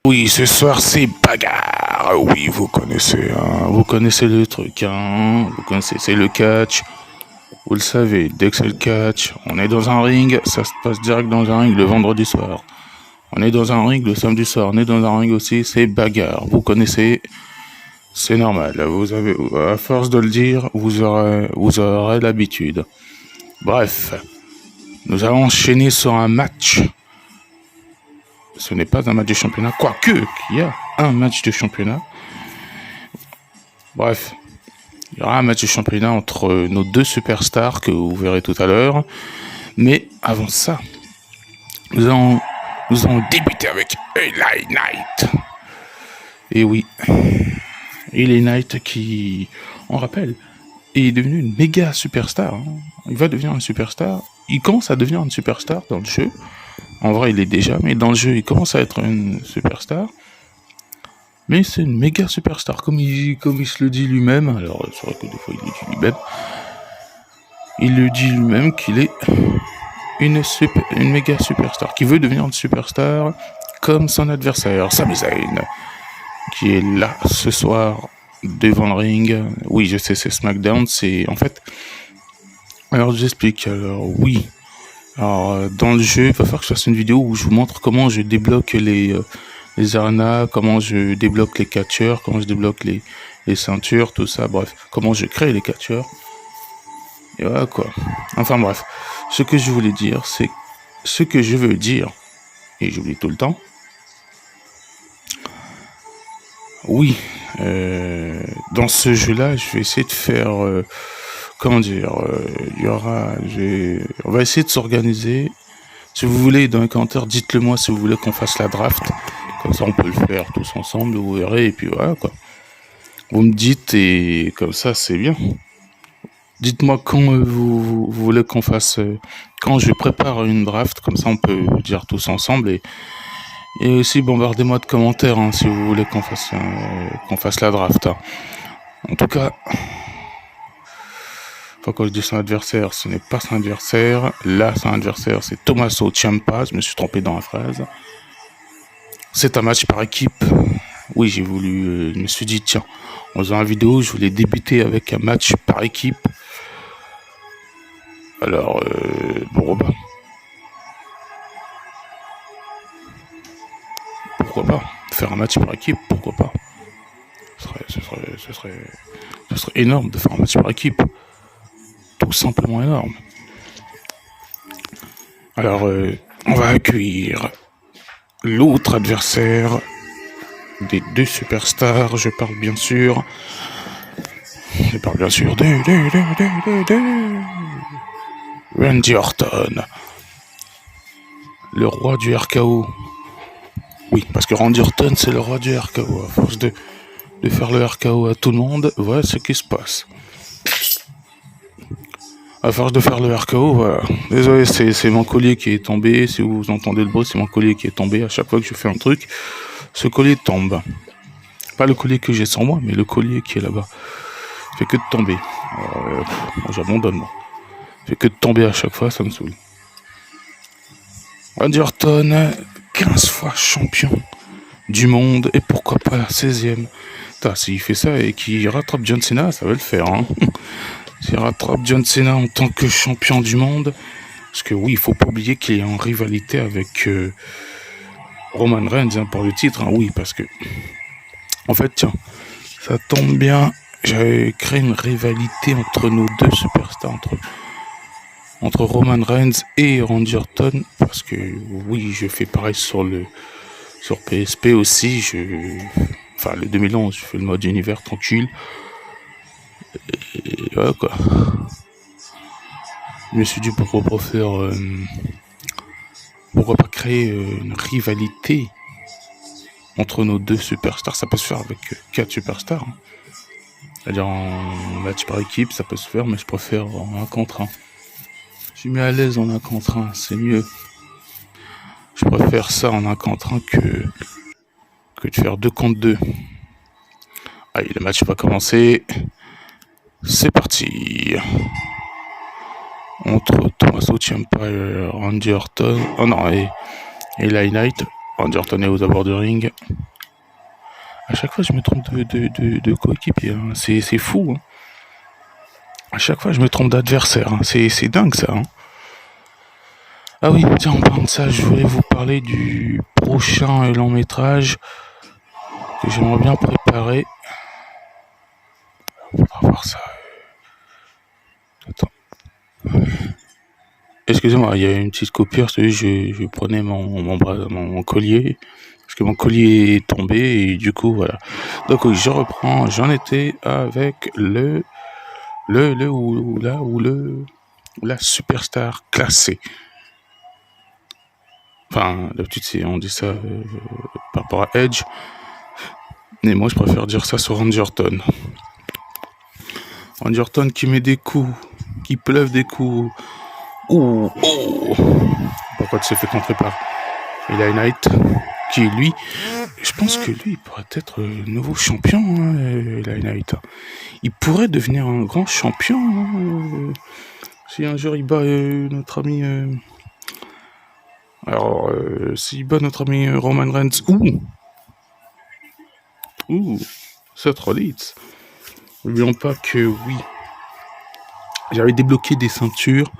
Oui, ce soir c'est bagarre. Oui, vous connaissez, hein, vous connaissez le truc, hein, vous connaissez, c'est le catch. Vous le savez, dès que c'est le catch, on est dans un ring, ça se passe direct dans un ring le vendredi soir. On est dans un ring le samedi soir, on est dans un ring aussi, c'est bagarre. Vous connaissez, c'est normal. Vous avez, à force de le dire, vous aurez l'habitude. Bref, nous allons enchaîner sur un match. Ce n'est pas un match de championnat, quoique qu'il y a un match de championnat. Bref, il y aura un match de championnat entre nos deux superstars que vous verrez tout à l'heure. Mais avant ça, nous allons débuter avec LA Knight. Et oui, LA Knight qui, on rappelle, est devenu une méga superstar. Hein. Il va devenir une superstar. Il commence à devenir une superstar dans le jeu. En vrai, il est déjà, mais dans le jeu, il commence à être une superstar. Mais c'est une méga superstar, comme il se le dit lui-même. Alors, c'est vrai que des fois, il le dit lui-même. Il le dit lui-même qu'il est une méga superstar, qui veut devenir une superstar comme son adversaire, Sami Zayn, qui est là ce soir devant le ring. Oui, je sais, c'est SmackDown, c'est en fait... Alors, je vous explique. Alors, oui. Alors, dans le jeu, il va falloir que je fasse une vidéo où je vous montre comment je débloque les arenas, comment je débloque les catcheurs, comment je débloque les ceintures, tout ça, bref, comment je crée les catcheurs. Et voilà quoi. Enfin bref, ce que je voulais dire, c'est ce que je veux dire, et j'oublie tout le temps. Oui, dans ce jeu-là, je vais essayer de faire... comment dire, on va essayer de s'organiser. Si vous voulez, dans les commentaires, dites-le moi si vous voulez qu'on fasse la draft. Comme ça, on peut le faire tous ensemble, vous verrez, et puis voilà, quoi. Vous me dites, et comme ça, c'est bien. Dites-moi quand vous voulez qu'on fasse... quand je prépare une draft, comme ça, on peut dire tous ensemble, et aussi, bombardez-moi de commentaires, hein, si vous voulez qu'on fasse la draft. Hein. En tout cas... quand je dis son adversaire, ce n'est pas son adversaire. Là, son adversaire, c'est Tommaso Ciampa. Je me suis trompé dans la phrase. C'est un match par équipe. Oui, je me suis dit, tiens, en faisant la vidéo, je voulais débuter avec un match par équipe. Alors, pourquoi pas faire un match par équipe, pourquoi pas. Ce serait énorme de faire un match par équipe. Tout simplement énorme. Alors, on va accueillir l'autre adversaire des deux superstars. Je parle bien sûr de Randy Orton, le roi du RKO. Oui, parce que Randy Orton, c'est le roi du RKO. À force de faire le RKO à tout le monde, voilà ce qui se passe. À force de faire le RKO, voilà. Désolé, c'est mon collier qui est tombé. Si vous entendez le bruit, c'est mon collier qui est tombé. À chaque fois que je fais un truc, ce collier tombe. Pas le collier que j'ai sur moi, mais le collier qui est là-bas. Fait que de tomber. Moi, j'abandonne, moi. Fait que de tomber à chaque fois, ça me saoule. Randy Orton, 15 fois champion du monde, et pourquoi pas la 16e. S'il fait ça et qu'il rattrape John Cena, ça va le faire, hein. S'il rattrape John Cena en tant que champion du monde, parce que oui, il faut pas oublier qu'il est en rivalité avec Roman Reigns, hein, pour le titre, hein, oui, parce que en fait, tiens, ça tombe bien, j'avais créé une rivalité entre nos deux superstars, entre Roman Reigns et Randy Orton, parce que oui, je fais pareil sur PSP aussi, le 2011, je fais le mode univers tranquille, et voilà quoi. Je me suis dit pourquoi pas créer une rivalité entre nos deux superstars. Ça peut se faire avec 4 superstars, hein. C'est-à-dire en match par équipe, ça peut se faire, mais je préfère en 1 contre 1. Je suis mis à l'aise en 1 contre 1, c'est mieux. Je préfère ça en 1 contre 1 que de faire 2 contre 2. Allez, le match va commencer. C'est parti. Entre Tommaso Ciampa et Randy Orton. Oh non, et LA Knight. Randy Orton est aux abords du ring. À chaque fois, je me trompe de coéquipier. Hein. C'est fou. Hein. À chaque fois, je me trompe d'adversaire. Hein. C'est dingue, ça. Hein. Ah oui, tiens, en parlant de ça, je voulais vous parler du prochain long métrage que j'aimerais bien préparer. On va voir ça. Attends. Excusez-moi, il y a une petite coupure. Je prenais mon collier. Parce que mon collier est tombé et du coup, voilà. Donc oui, je reprends. J'en étais avec la superstar classée. Enfin, d'habitude, on dit ça par rapport à Edge. Mais moi, je préfère dire ça sur Randy Orton. Randy Orton qui met des coups, qui pleuve des coups. Oh. Pourquoi tu s'est fait contrer par Eli Knight, qui lui, je pense que lui, il pourrait être nouveau champion, hein, Eli Knight. Il pourrait devenir un grand champion. Hein, si un jour il bat notre ami... Alors, s'il bat notre ami Roman Reigns, Seth Rollins. N'oublions pas que oui, j'avais débloqué des ceintures,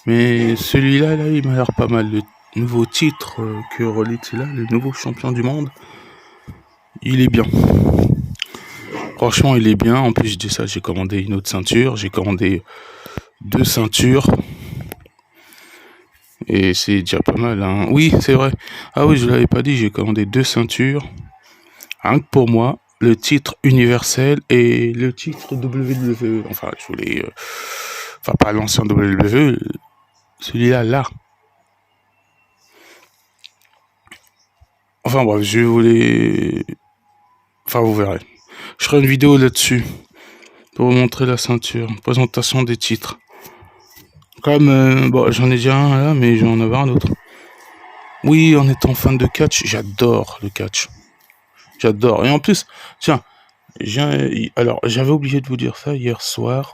mais celui-là, là, il m'a l'air pas mal. Le nouveau titre que Rollins est là, le nouveau champion du monde, il est bien. Franchement, il est bien. En plus, je dis ça, j'ai commandé une autre ceinture, j'ai commandé 2 ceintures. Et c'est déjà pas mal, hein. Oui, c'est vrai. Ah oui, je l'avais pas dit, j'ai commandé 2 ceintures. Rien que pour moi, le titre universel et le titre WWE. Enfin, je voulais... Enfin, pas l'ancien WWE, celui-là, là. Enfin bref, je voulais... Enfin, vous verrez. Je ferai une vidéo là-dessus pour vous montrer la ceinture. Présentation des titres. Comme, bon, j'en ai déjà un là, mais je vais en avoir un autre. Oui, en étant fan de catch, j'adore le catch. J'adore. Et en plus, tiens, alors, j'avais oublié de vous dire ça hier soir.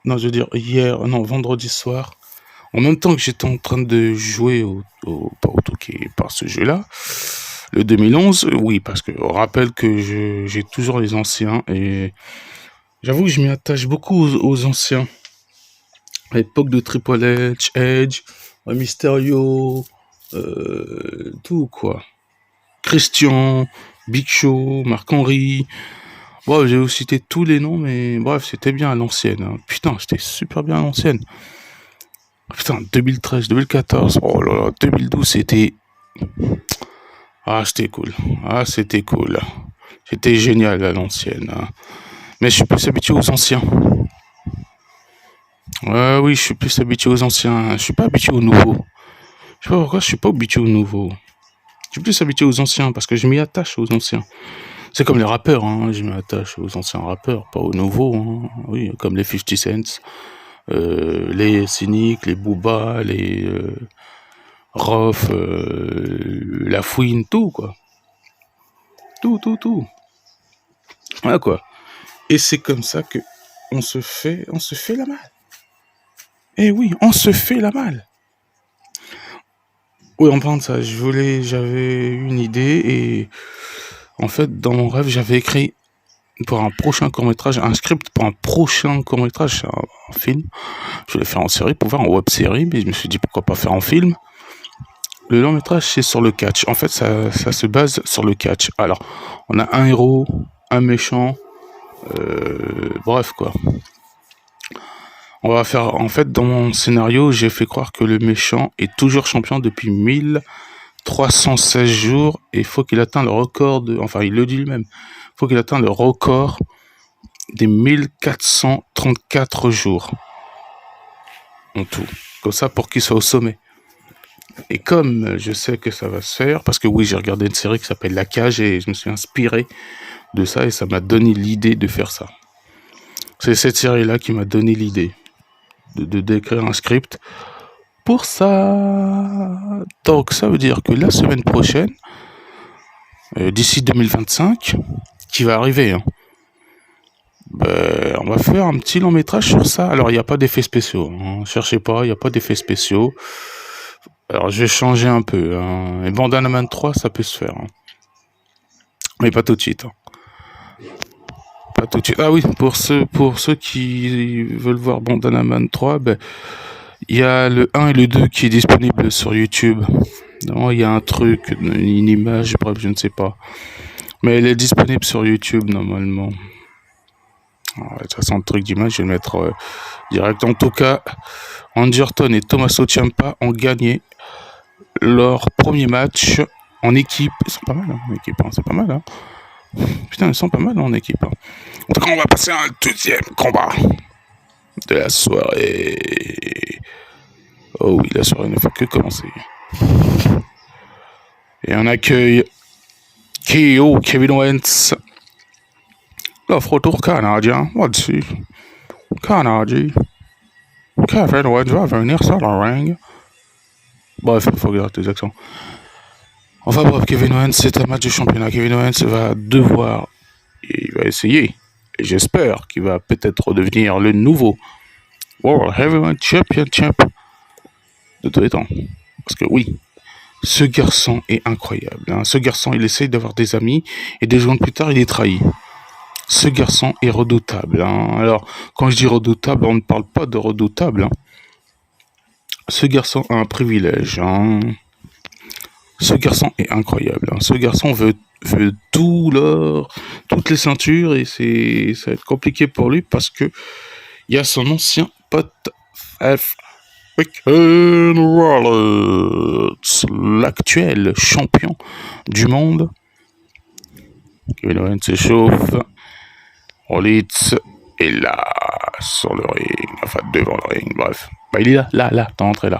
Non, je veux dire vendredi soir. En même temps que j'étais en train de jouer pas au Touquet, par ce jeu-là, le 2011, oui, parce que on rappelle que j'ai toujours les anciens et j'avoue que je m'y attache beaucoup aux anciens. À l'époque de Triple H, Edge, Mysterio, tout quoi. Christian, Big Show, Marc-Henry. Bon, j'ai aussi cité tous les noms, mais bref, c'était bien à l'ancienne. Hein. Putain, c'était super bien à l'ancienne. Putain, 2013, 2014, oh là là, 2012, c'était... Ah, c'était cool. Ah, c'était cool. C'était génial à l'ancienne. Hein. Mais je suis plus habitué aux anciens. Oui, je suis plus habitué aux anciens. Je suis pas habitué aux nouveaux. Je sais pas pourquoi je suis pas habitué aux nouveaux. Je suis plus habitué aux anciens parce que je m'y attache aux anciens. C'est comme les rappeurs, hein. Je m'attache aux anciens rappeurs, pas aux nouveaux. Hein. Oui, comme les 50 Cent, les Cynic, les Booba, les Rof, la Fouine, tout quoi. Tout. Voilà quoi. Et c'est comme ça que on se fait la malle. Eh oui, on se fait la malle. Oui, en parlant de ça, j'avais une idée et en fait, dans mon rêve, j'avais écrit pour un prochain court-métrage, un script pour un prochain court-métrage, un film. Je voulais faire en série, pour faire en web-série, mais je me suis dit pourquoi pas faire en film. Le long-métrage, c'est sur le catch. En fait, ça se base sur le catch. Alors, on a un héros, un méchant, bref quoi. On va faire, en fait, dans mon scénario, j'ai fait croire que le méchant est toujours champion depuis 1316 jours et il faut qu'il atteigne le record enfin, il le dit lui-même, il faut qu'il atteigne le record des 1434 jours en tout. Comme ça, pour qu'il soit au sommet. Et comme je sais que ça va se faire, parce que oui, j'ai regardé une série qui s'appelle La Cage et je me suis inspiré de ça et ça m'a donné l'idée de faire ça. C'est cette série-là qui m'a donné l'idée de d'écrire un script pour ça. Donc ça veut dire que la semaine prochaine, d'ici 2025, qui va arriver, hein, on va faire un petit long métrage sur ça. Alors il n'y a pas d'effets spéciaux, hein. Cherchez pas, il n'y a pas d'effets spéciaux. Alors, je vais changer un peu. Hein. Et Bandana Man 3, ça peut se faire. Hein. Mais pas tout de suite. Hein. Pas tout de suite. Ah oui, pour ceux qui veulent voir Bandana Man 3, ben, il y a le 1 et le 2 qui est disponible sur YouTube. Non, il y a un truc, une image, bref, je ne sais pas. Mais elle est disponible sur YouTube normalement. Alors, de toute façon, le truc d'image, je vais le mettre direct. En tout cas, Randy Orton et Tommaso Ciampa ont gagné leur premier match en équipe. Ils sont pas mal en équipe, hein, c'est pas mal. Hein. Putain, ils sont pas mal en équipe. Hein. En tout cas, on va passer à un deuxième combat de la soirée. Oh oui, la soirée ne fait que commencer. Et on accueille KO Kevin Owens. L'offre retour canadien. Voici. Canadien. Kevin Owens va venir sur le ring. Bref, il faut garder les accents. Enfin bref, Kevin Owens, c'est un match de championnat. Kevin Owens va devoir, il va essayer, et j'espère qu'il va peut-être redevenir le nouveau World Heavyweight Championship de tous les temps. Parce que oui, ce garçon est incroyable. Hein. Ce garçon, il essaye d'avoir des amis, et des secondes plus tard, il est trahi. Ce garçon est redoutable. Hein. Alors, quand je dis redoutable, on ne parle pas de redoutable. Hein. Ce garçon a un privilège. Hein. Ce garçon est incroyable. Hein. Ce garçon veut toutes les ceintures et ça va être compliqué pour lui parce que il y a son ancien pote Kevin Rollins, l'actuel champion du monde. Kevin Owens s'échauffe. Rollins est là sur le ring, enfin devant le ring. Bref, bah, il est là, t'es entré là.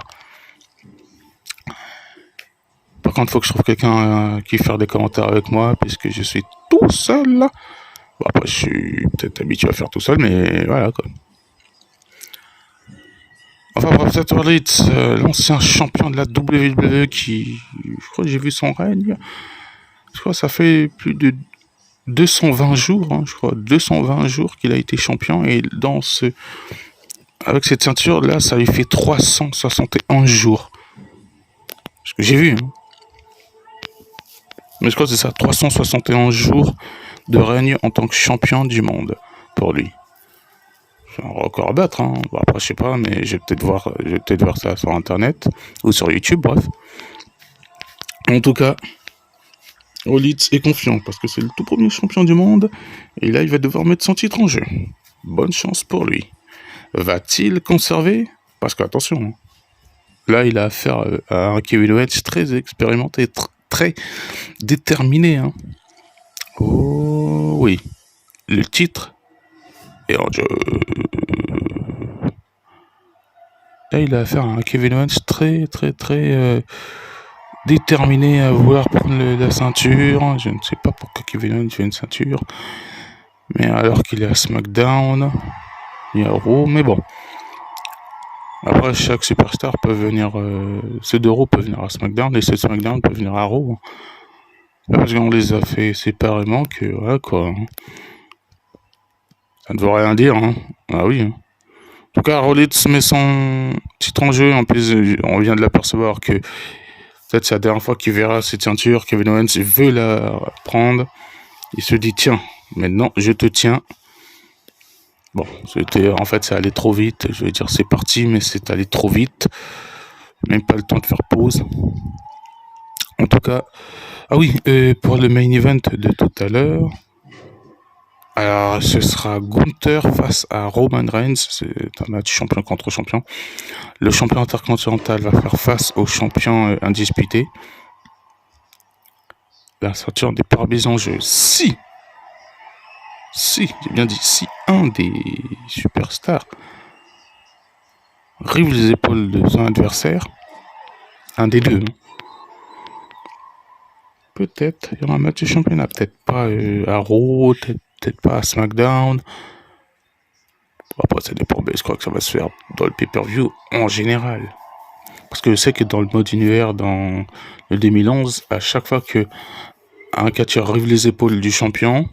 Par contre, il faut que je trouve quelqu'un qui fasse des commentaires avec moi, puisque je suis tout seul là. Bon, après, je suis peut-être habitué à faire tout seul, mais voilà quoi. Enfin bref, Seth Rollins, l'ancien champion de la WWE je crois que j'ai vu son règne. Je crois que ça fait plus de 220 jours, hein, je crois, 220 jours qu'il a été champion, et avec cette ceinture là, ça lui fait 371 jours. Ce que j'ai vu, hein. Mais je crois que c'est ça, 371 jours de règne en tant que champion du monde pour lui. C'est un record à battre, hein. Bon, après, je sais pas, mais je vais peut-être voir ça sur internet ou sur YouTube, bref. En tout cas, Rollins est confiant parce que c'est le tout premier champion du monde et là, il va devoir mettre son titre en jeu. Bonne chance pour lui. Va-t-il conserver? Parce qu'attention, là, il a affaire à un Kevin Owens très expérimenté, très déterminé. Hein. Oh oui, le titre est en jeu. Là, il a affaire à un Kevin Owens très déterminé à vouloir prendre la ceinture. Je ne sais pas pourquoi Kevin Owens veut une ceinture. Mais alors qu'il est à SmackDown, il y a Raw, mais bon. Après, chaque superstar peut venir... ceux de Raw peuvent venir à SmackDown et ceux de SmackDown peuvent venir à Raw. Parce qu'on les a fait séparément que... Voilà quoi. Hein. Ça ne veut rien dire. Hein. Ah oui. Hein. En tout cas, Rollins met son titre en jeu. En plus, on vient de l'apercevoir que peut-être c'est la dernière fois qu'il verra cette ceinture. Kevin Owens veut la prendre. Il se dit, tiens, maintenant je te tiens. Bon, en fait, c'est allé trop vite. Je vais dire c'est parti, mais c'est allé trop vite. Même pas le temps de faire pause. En tout cas, ah oui, pour le main event de tout à l'heure, alors ce sera Gunther face à Roman Reigns. C'est un match champion contre champion. Le champion intercontinental va faire face au champion indisputé. La ceinture n'est pas mise en jeu. Si, j'ai bien dit, si un des superstars rive les épaules de son adversaire, un des deux, hein, peut-être il y aura un match de championnat, peut-être pas à Raw, peut-être pas à SmackDown. Après, ça dépend, mais je crois que ça va se faire dans le pay-per-view en général. Parce que je sais que dans le mode univers, dans le 2011, à chaque fois que un catcheur rive les épaules du champion,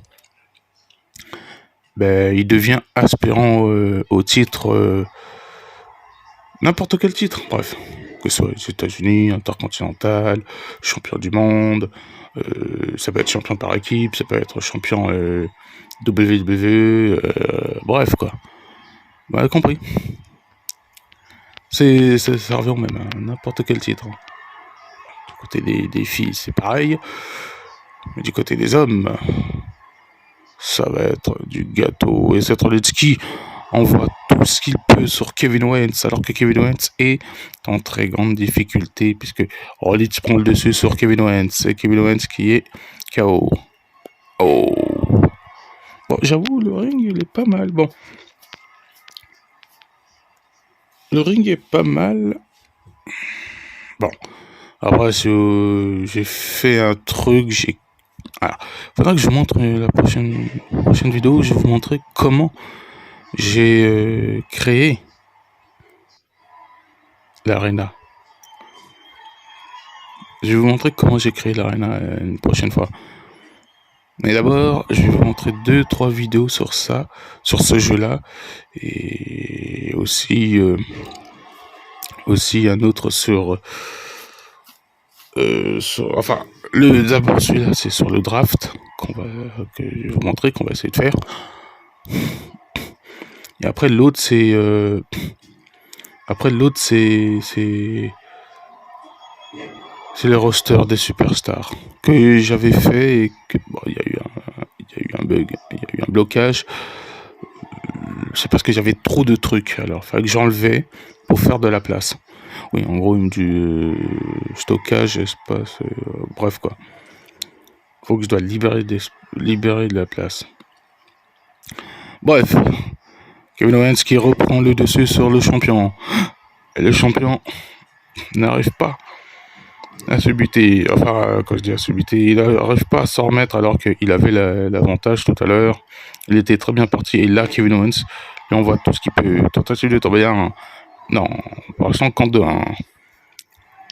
ben, il devient aspirant au titre, n'importe quel titre, bref. que ce soit les États-Unis, intercontinental, champion du monde, ça peut être champion par équipe, ça peut être champion WWE, bref quoi. Vous m'avez compris. Ça revient au même, hein, n'importe quel titre. Du côté des filles, c'est pareil. Mais du côté des hommes, ça va être du gâteau. Et Seth Rollins envoie tout ce qu'il peut sur Kevin Owens, alors que Kevin Owens est en très grande difficulté, puisque Rollins prend le dessus sur Kevin Owens. C'est Kevin Owens qui est KO. Oh. Bon, j'avoue, le ring, il est pas mal. Bon. Le ring est pas mal. Bon. Après, j'ai fait un truc, alors, faudra que je vous montre la prochaine vidéo, je vais vous montrer comment j'ai créé l'arena. Je vais vous montrer comment j'ai créé l'arena une prochaine fois. Mais d'abord, je vais vous montrer 2-3 vidéos sur ça, sur ce jeu-là, et aussi un autre sur enfin, d'abord celui-là, c'est sur le draft que je vais vous montrer, qu'on va essayer de faire. Et après l'autre, c'est le roster des superstars que j'avais fait et que bon, il y a eu un bug, il y a eu un blocage. C'est parce que j'avais trop de trucs, alors il fallait que j'enlevais pour faire de la place. Oui, en gros, du stockage, espace, bref quoi. Faut que je dois libérer de la place. Bref, Kevin Owens qui reprend le dessus sur le champion. Et le champion n'arrive pas à se buter. Enfin, quand je dis à se buter, il n'arrive pas à s'en remettre alors qu'il avait l'avantage tout à l'heure. Il était très bien parti. Et là, Kevin Owens, et on voit tout ce qu'il peut. Tentative de tomber un. Non, pour l'instant, compte de 1.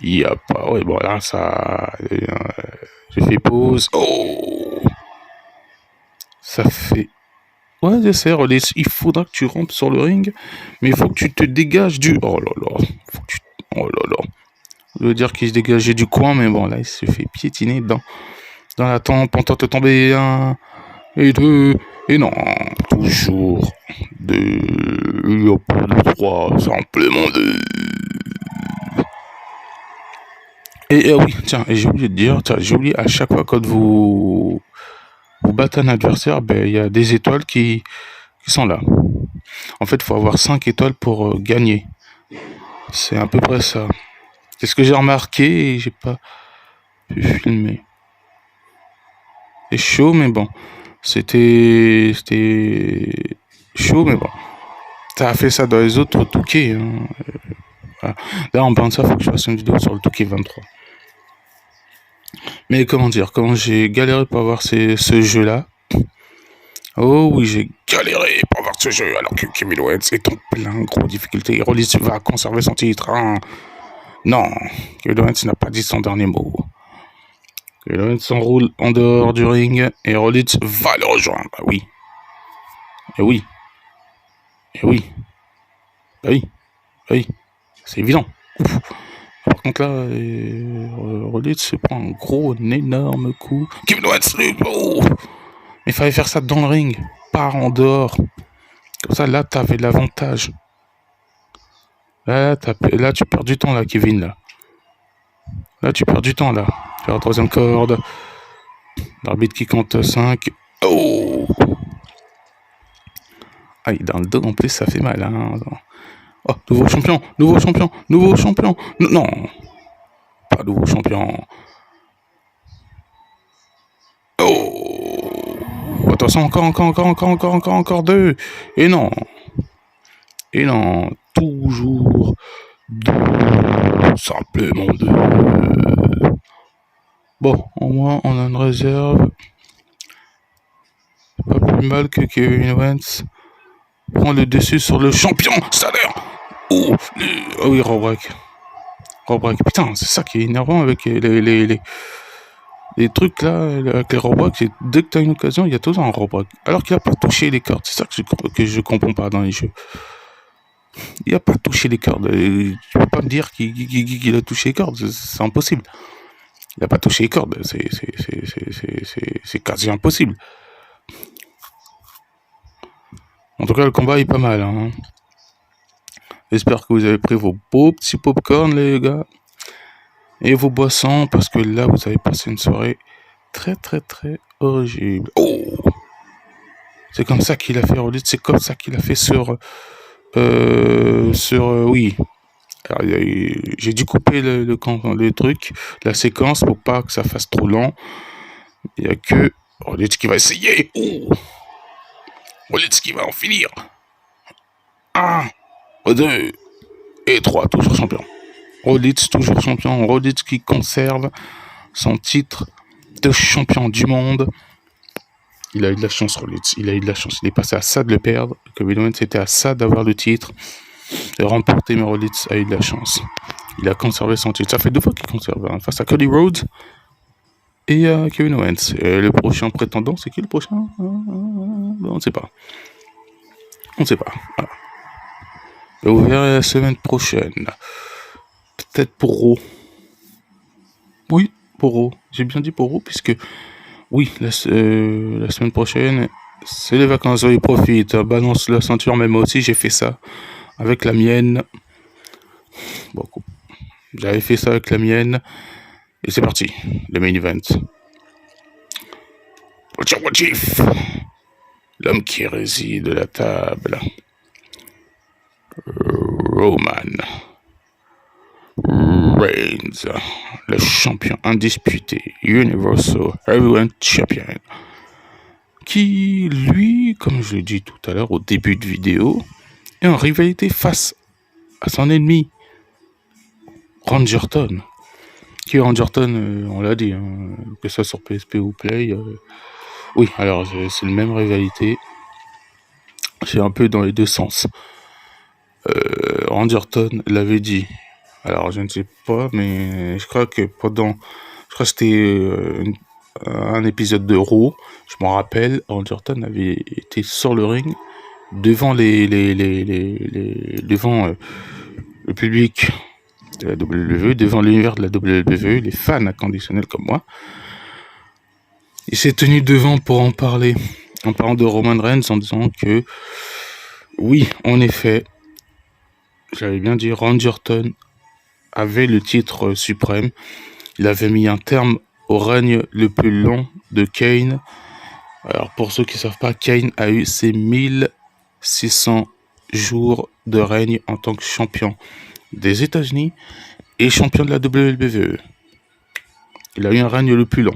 Il n'y a pas. Ouais, bon, là, ça. J'ai fait pause. Oh! Ça fait. Ouais, j'essaie, Rollins. Il faudra que tu rampes sur le ring, mais il faut que tu te dégages du. Oh là là. Oh là là. Je veux dire qu'il se dégageait du coin, mais bon, là, il se fait piétiner dans la tempe, en tentant de tomber 1 et 2. Et non, toujours 2. Il n'y a pas de 3, simplement 2. Et oui, tiens, et j'ai oublié de dire, j'ai oublié à chaque fois quand vous battez un adversaire, ben il y a des étoiles qui sont là. En fait, il faut avoir 5 étoiles pour gagner. C'est à peu près ça. C'est ce que j'ai remarqué et j'ai pas pu filmer. C'est chaud, mais bon. C'était chaud, mais bon. Ça a fait ça dans les autres Touquet. Hein. Voilà. D'ailleurs, en parlant de ça, il faut que je fasse une vidéo sur le Touquet 23. Mais comment j'ai galéré pour avoir ce jeu-là. Oh oui, j'ai galéré pour avoir ce jeu, alors que Kevin Owens est en plein gros difficulté. Rollins va conserver son titre. Hein. Non, Kevin Owens n'a pas dit son dernier mot. Kevin Owens s'enroule en dehors du ring et Rollins va le rejoindre. Ah oui. Et oui. Et oui. Bah oui. Bah oui. C'est évident. Ouf. Par contre là, Rollins se prend un énorme coup. Kevin Owens, oh. Mais il fallait faire ça dans le ring, pas en dehors. Comme ça, là, t'avais l'avantage. Là, tu perds du temps, là, Kevin, là. Là, tu perds du temps, là. Tu as la troisième corde. L'arbitre qui compte 5. Oh! Aïe, dans le dos, en plus, ça fait mal, hein. Oh, nouveau champion. Non, pas nouveau champion. Oh! Attention, encore 2. Et non, toujours 2. Simplement 2. Bon, au moins, on a une réserve. Pas plus mal que Kevin Owens prend le dessus sur le champion. Salaire. Oh oui, Robreak. Putain, c'est ça qui est énervant avec les trucs là, avec les Robreak. C'est dès que t'as une occasion, il y a toujours un Robreak. Alors qu'il a pas touché les cartes. C'est ça que je comprends pas dans les jeux. Il n'a pas touché les cordes. Tu peux pas me dire qu'il a touché les cordes. C'est impossible. Il n'a pas touché les cordes. C'est quasi impossible. En tout cas, le combat est pas mal. Hein. J'espère que vous avez pris vos beaux petits popcorn, les gars. Et vos boissons, parce que là, vous avez passé une soirée très, très, très horrible. Oh! C'est comme ça qu'il a fait Rollins. C'est comme ça qu'il a fait sur... oui. Alors, j'ai dû couper le truc, la séquence, pour pas que ça fasse trop lent. Il n'y a que Rollins qui va essayer. Oh! Rollins qui va en finir. 1, 2 et 3, toujours champion. Rollins, toujours champion. Rollins qui conserve son titre de champion du monde. Il a eu de la chance, Rollins. Il a eu de la chance. Il est passé à ça de le perdre. Kevin Owens était à ça d'avoir le titre. De remporter, mais Rollins a eu de la chance. Il a conservé son titre. Ça fait 2 fois qu'il conserve. Hein, face à Cody Rhodes et Kevin Owens. Et le prochain prétendant, c'est qui le prochain? On ne sait pas. On ne sait pas. Voilà. Et vous verrez la semaine prochaine. Peut-être pour Raw. Oui, pour Raw. J'ai bien dit pour Raw, puisque... Oui, la semaine prochaine, c'est les vacances. Oui, profite. Balance la ceinture, mais moi aussi, j'ai fait ça. Avec la mienne. Bon, j'avais fait ça avec la mienne. Et c'est parti. Le main event. Chief. L'homme qui réside à la table. Roman Reigns, le champion indisputé, Universal Heavyweight Champion, qui, lui, comme je l'ai dit tout à l'heure au début de vidéo, est en rivalité face à son ennemi, Randy Orton. Qui est Randy Orton, on l'a dit, hein, que ce soit sur PSP ou Play. Oui, alors c'est la même rivalité. C'est un peu dans les deux sens. Randy Orton l'avait dit. Alors je ne sais pas, mais je crois que c'était un épisode de Raw. Je m'en rappelle, Randy Orton avait été sur le ring devant devant le public de la WWE, devant l'univers de la WWE, les fans inconditionnels comme moi. Il s'est tenu devant pour en parler, en parlant de Roman Reigns, en disant que oui, en effet, j'avais bien dit, Randy Orton avait le titre suprême. Il avait mis un terme au règne le plus long de Kane. Alors pour ceux qui ne savent pas, Kane a eu ses 1600 jours de règne en tant que champion des États-Unis et champion de la WWE. Il a eu un règne le plus long.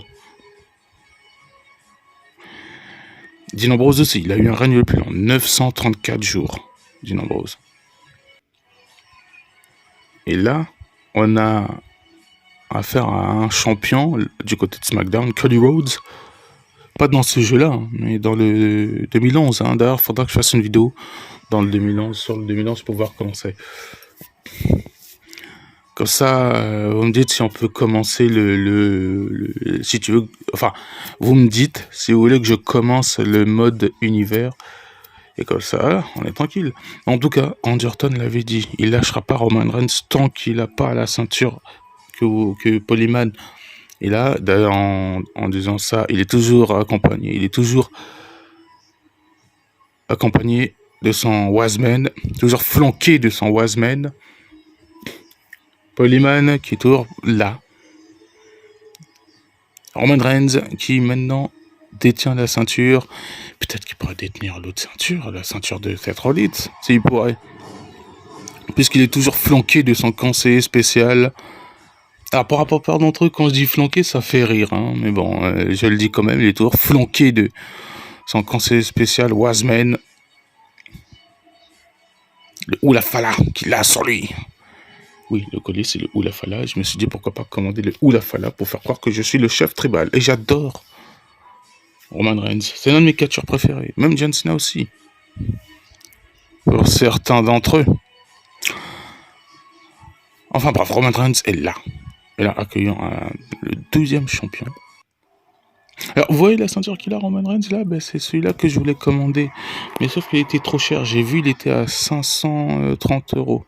Dean Ambrose aussi, il a eu un règne le plus long, 934 jours, Dean Ambrose. Et là, on a affaire à un champion du côté de SmackDown, Cody Rhodes. Pas dans ce jeu-là, hein, mais dans le 2011. Hein. D'ailleurs, il faudra que je fasse une vidéo dans le 2011, sur le 2011 pour voir comment c'est. Comme ça, vous me dites si on peut commencer si tu veux, enfin, vous me dites si vous voulez que je commence le mode univers. Et comme ça, on est tranquille. En tout cas, Randy Orton l'avait dit, il lâchera pas Roman Reigns tant qu'il n'a pas la ceinture que Paul Heyman. Et là, d'ailleurs, en disant ça, il est toujours accompagné. Il est toujours accompagné de son Wiseman, toujours flanqué de son Wiseman. Paul Heyman qui est toujours là. Roman Reigns qui maintenant détient la ceinture. Peut-être qu'il pourrait détenir l'autre ceinture, la ceinture de Seth Rollins, s'il pourrait. Puisqu'il est toujours flanqué de son conseiller spécial. Alors, par rapport à d'entre eux, quand je dis flanqué, ça fait rire, hein, mais bon, je le dis quand même, il est toujours flanqué de son conseiller spécial, Wiseman. Le Oula Fala qu'il a sur lui. Oui, le collier, c'est le Oula Fala. Je me suis dit, pourquoi pas commander le Oula Fala pour faire croire que je suis le chef tribal. Et j'adore Roman Reigns. C'est l'un de mes catcheurs préférés. Même John Cena aussi. Pour certains d'entre eux. Enfin bref, Roman Reigns est là. Et là, accueillant le 12e champion. Alors, vous voyez la ceinture qu'il a, Roman Reigns, là? Ben, c'est celui-là que je voulais commander. Mais sauf qu'il était trop cher. J'ai vu, il était à 530 €.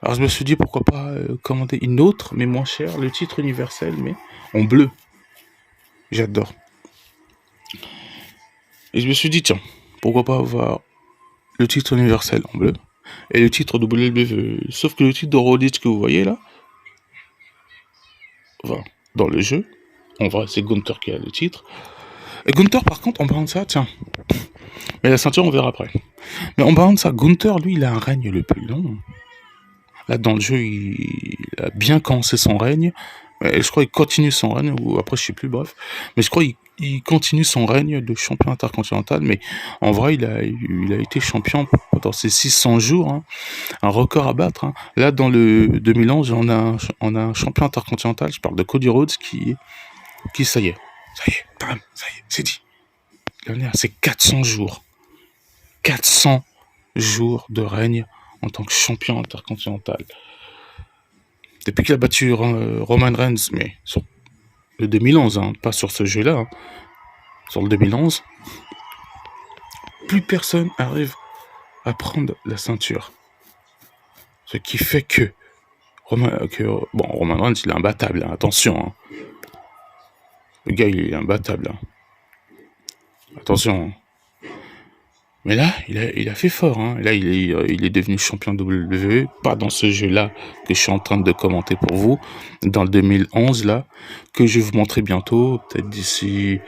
Alors, je me suis dit, pourquoi pas commander une autre, mais moins chère, le titre universel, mais en bleu. J'adore. Et je me suis dit, tiens, pourquoi pas avoir le titre universel en bleu et le titre WWE. Sauf que le titre de Rollins que vous voyez là, enfin, dans le jeu, en vrai, c'est Gunther qui a le titre. Et Gunther, par contre, en parlant de ça, tiens, mais la ceinture, on verra après. Mais en parlant de ça, Gunther, lui, il a un règne le plus long. Là, dans le jeu, il a bien commencé son règne. Et je crois qu'il continue son règne, ou après, je sais plus, bref. Mais je crois qu'il continue son règne de champion intercontinental. Mais en vrai, il a été champion pendant ces 600 jours. Hein. Un record à battre. Hein. Là, dans le 2011, on a un champion intercontinental. Je parle de Cody Rhodes qui ça y est, bam, ça y est, c'est dit. C'est 400 jours. 400 jours de règne en tant que champion intercontinental. Depuis qu'il a battu Roman Reigns, mais sur le 2011, hein, pas sur ce jeu-là, hein, sur le 2011, plus personne arrive à prendre la ceinture. Ce qui fait que Roman Reigns, il est imbattable, hein, attention. Hein. Le gars, il est imbattable. Hein. Attention. Hein. Mais là, il a fait fort. Hein. Là, il est devenu champion WWE. Pas dans ce jeu-là que je suis en train de commenter pour vous. Dans le 2011, là, que je vais vous montrer bientôt. Peut-être d'ici...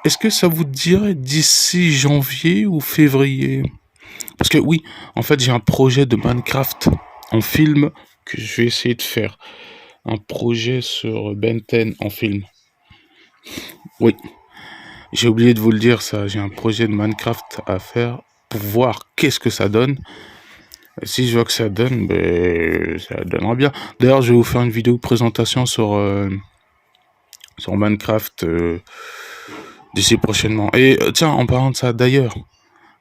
Est-ce que ça vous dirait d'ici janvier ou février? Parce que oui, en fait, j'ai un projet de Minecraft en film que je vais essayer de faire. Un projet sur Ben 10 en film. Oui. J'ai oublié de vous le dire, ça. J'ai un projet de Minecraft à faire pour voir qu'est-ce que ça donne. Et si je vois que ça donne, ben, ça donnera bien. D'ailleurs, je vais vous faire une vidéo de présentation sur Minecraft d'ici prochainement. Et tiens, en parlant de ça, d'ailleurs,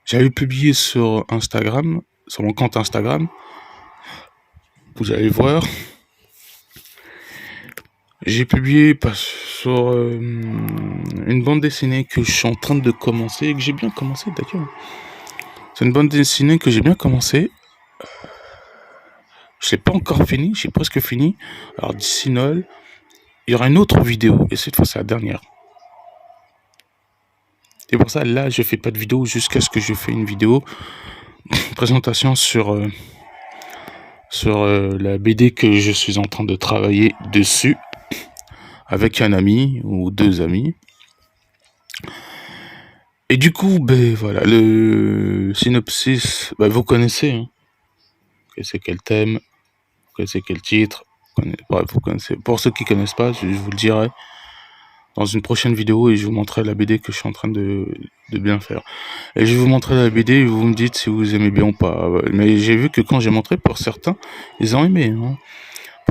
j'avais publié sur Instagram, sur mon compte Instagram. Vous allez voir. J'ai publié sur une bande dessinée que je suis en train de commencer et que j'ai bien commencé d'ailleurs. C'est une bande dessinée que j'ai bien commencé. Je l'ai pas encore fini, j'ai presque fini. Alors d'ici Noël, il y aura une autre vidéo et cette fois c'est la dernière. Et pour ça, là, je fais pas de vidéo jusqu'à ce que je fais une vidéo présentation sur la BD que je suis en train de travailler dessus avec un ami ou deux amis. Et du coup, ben voilà, le synopsis, ben, vous connaissez. Hein. Vous connaissez quel thème, vous connaissez quel titre. Bref, vous connaissez. Pour ceux qui connaissent pas, je vous le dirai dans une prochaine vidéo et je vous montrerai la BD que je suis en train de bien faire. Et je vais vous montrer la BD et vous me dites si vous aimez bien ou pas. Mais j'ai vu que quand j'ai montré, pour certains, ils ont aimé. Hein.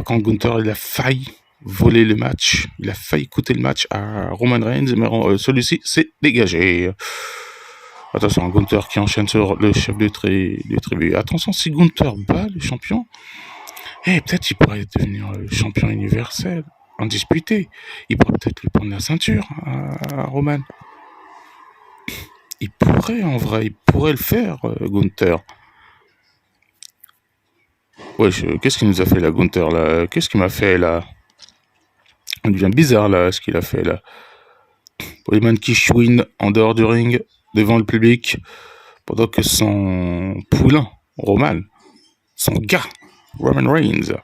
Quand Gunther, il a failli voler le match, il a failli coûter le match à Roman Reigns, mais celui-ci s'est dégagé. Attention, Gunther qui enchaîne sur le chef de tribu. Attention, si Gunther bat le champion, peut-être il pourrait devenir le champion universel, indisputé. Il pourrait peut-être lui prendre la ceinture à Roman. Il pourrait, en vrai, il pourrait le faire, Gunther. Wesh, qu'est-ce qu'il nous a fait là, Gunther, là? Qu'est-ce qu'il m'a fait là? On devient bizarre là, ce qu'il a fait là. Polyman qui chouine en dehors du ring, devant le public, pendant que son poulain, Roman, son gars, Roman Reigns,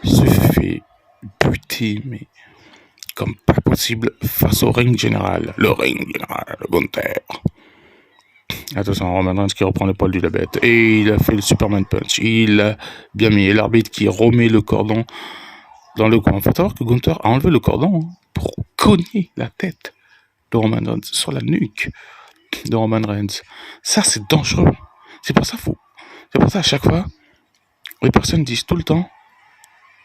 se fait buter, mais comme pas possible, face au ring général. Le ring général, Gunther. Attention, Roman Reigns qui reprend l'épaule du la bête. Et il a fait le Superman Punch. Il a bien mis. Et l'arbitre qui remet le cordon dans le coin. Il faut savoir que Gunther a enlevé le cordon pour cogner la tête de Roman Reigns sur la nuque de Roman Reigns. Ça, c'est dangereux. C'est pour ça à chaque fois, les personnes disent tout le temps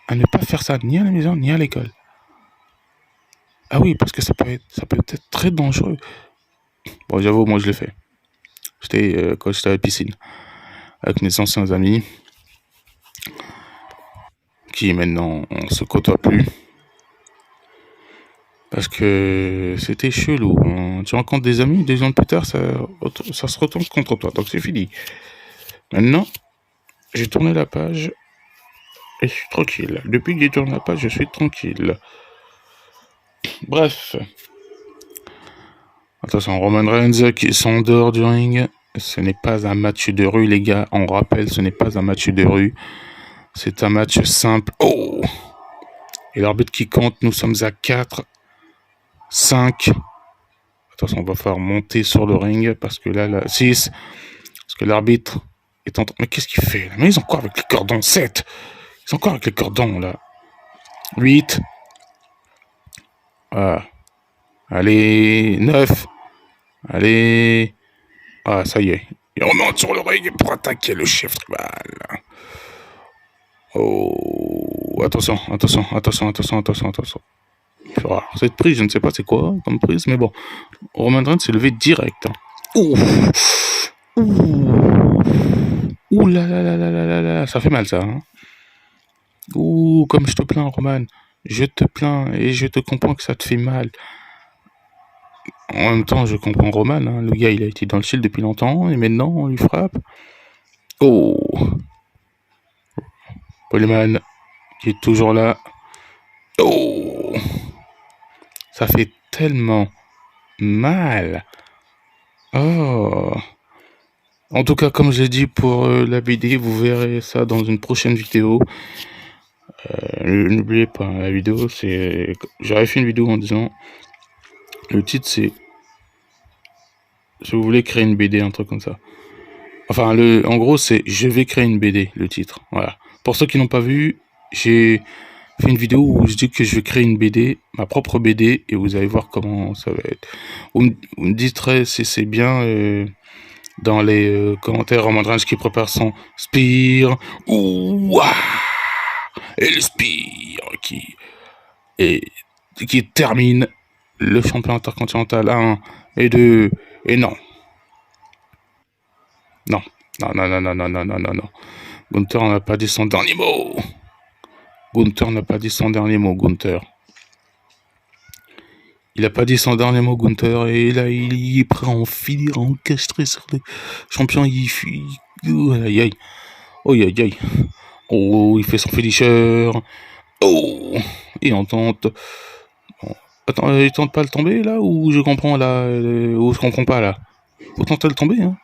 à ne pas faire ça ni à la maison ni à l'école. Ah oui, parce que ça peut être très dangereux. Bon, j'avoue, moi je l'ai fait. Quand j'étais à la piscine avec mes anciens amis qui maintenant on se côtoie plus. Parce que c'était chelou. Hein. Tu rencontres des amis, 2 ans plus tard, ça se retourne contre toi. Donc c'est fini. Maintenant, j'ai tourné la page et je suis tranquille. Depuis que j'ai tourné la page, je suis tranquille. Bref. Attention, Roman Reigns qui sont en dehors du ring. Ce n'est pas un match de rue, les gars. On rappelle, ce n'est pas un match de rue. C'est un match simple. Oh! Et l'arbitre qui compte, nous sommes à 4, 5. Attention, on va falloir monter sur le ring parce que là 6. Parce que l'arbitre est en train... Mais qu'est-ce qu'il fait là? Mais ils sont encore avec les cordons. 7. Ils sont encore avec les cordons là. 8. Ah. Allez, 9. Allez. Ah, ça y est. Il remonte sur le ring pour attaquer le chef tribal. Oh. Attention. Alors, cette prise, je ne sais pas c'est quoi comme prise, mais bon. Roman Reigns s'est levé direct. Ouh. Ouh là là là là là là là. Ça fait mal ça. Hein. Ouh, comme je te plains, Roman. Je te plains et je te comprends que ça te fait mal. En même temps, je comprends Roman. Hein. Le gars, il a été dans le ciel depuis longtemps et maintenant, on lui frappe. Oh. Poleman qui est toujours là. Oh. Ça fait tellement mal. Oh. En tout cas, comme j'ai dit pour la BD, vous verrez ça dans une prochaine vidéo. N'oubliez pas, la vidéo, c'est... J'aurais fait une vidéo en disant... Le titre, c'est... Si vous voulez créer une BD, un truc comme ça. Enfin, en gros, c'est Je vais créer une BD, le titre. Voilà. Pour ceux qui n'ont pas vu, j'ai fait une vidéo où je dis que je vais créer une BD, ma propre BD, et vous allez voir comment ça va être. Vous me dites si c'est bien... dans les commentaires, Roman Reigns qui prépare son Spear. Ouah! Et le Spear qui termine le champion intercontinental 1 et 2. Et non. Non. Non. Gunther n'a pas dit son dernier mot. Gunther. Il n'a pas dit son dernier mot, Gunther, et là, il est prêt à en finir, à encastrer sur les champions. Il fuit. Aïe. Oh, il fait son finisher. Oh, et on tente. Bon. Attends, il tente pas le tomber là ou je comprends là ou je comprends pas là. Faut tenter le tomber. Hein.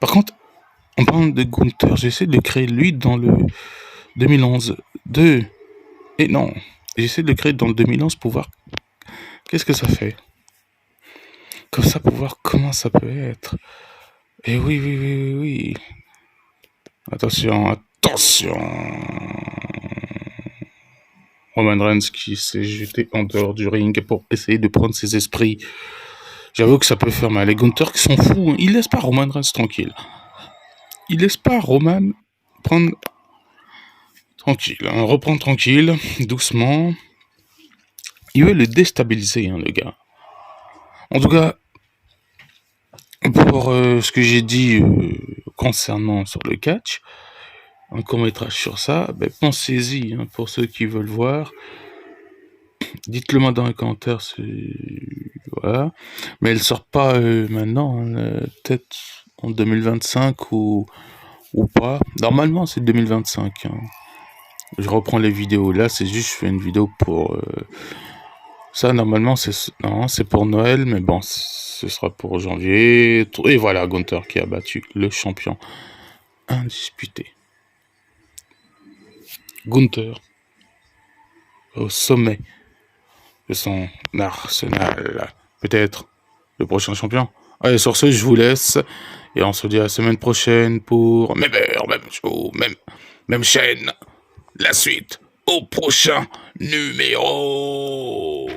Par contre, on parle de Gunther. J'essaie de le créer lui dans le 2011. Et non, j'essaie de le créer dans le 2011 pour voir qu'est-ce que ça fait. Comme ça pour voir comment ça peut être. Et oui. Attention. Roman Reigns qui s'est jeté en dehors du ring pour essayer de prendre ses esprits. J'avoue que ça peut faire mal. Les Gunther qui sont fous, hein. Ils laissent pas Roman Reigns tranquille. Ils laissent pas Roman prendre tranquille. Hein. Reprendre tranquille, doucement. Il veut le déstabiliser, hein, le gars. En tout cas, pour ce que j'ai dit concernant sur le catch, un court-métrage sur ça, ben, pensez-y, hein, pour ceux qui veulent voir. Dites-le moi dans les commentaires, voilà. Mais elle sort pas maintenant, hein, peut-être en 2025 ou pas. Normalement, c'est 2025. Hein. Je reprends les vidéos. Là, c'est juste, je fais une vidéo pour... ça, normalement, c'est pour Noël, mais bon, ce sera pour janvier. Et voilà, Gunther qui a battu le champion indisputé. Gunther au sommet de son arsenal. Peut-être le prochain champion. Allez, sur ce, je vous laisse. Et on se dit à la semaine prochaine pour même heure, même show, même chaîne. La suite au prochain numéro.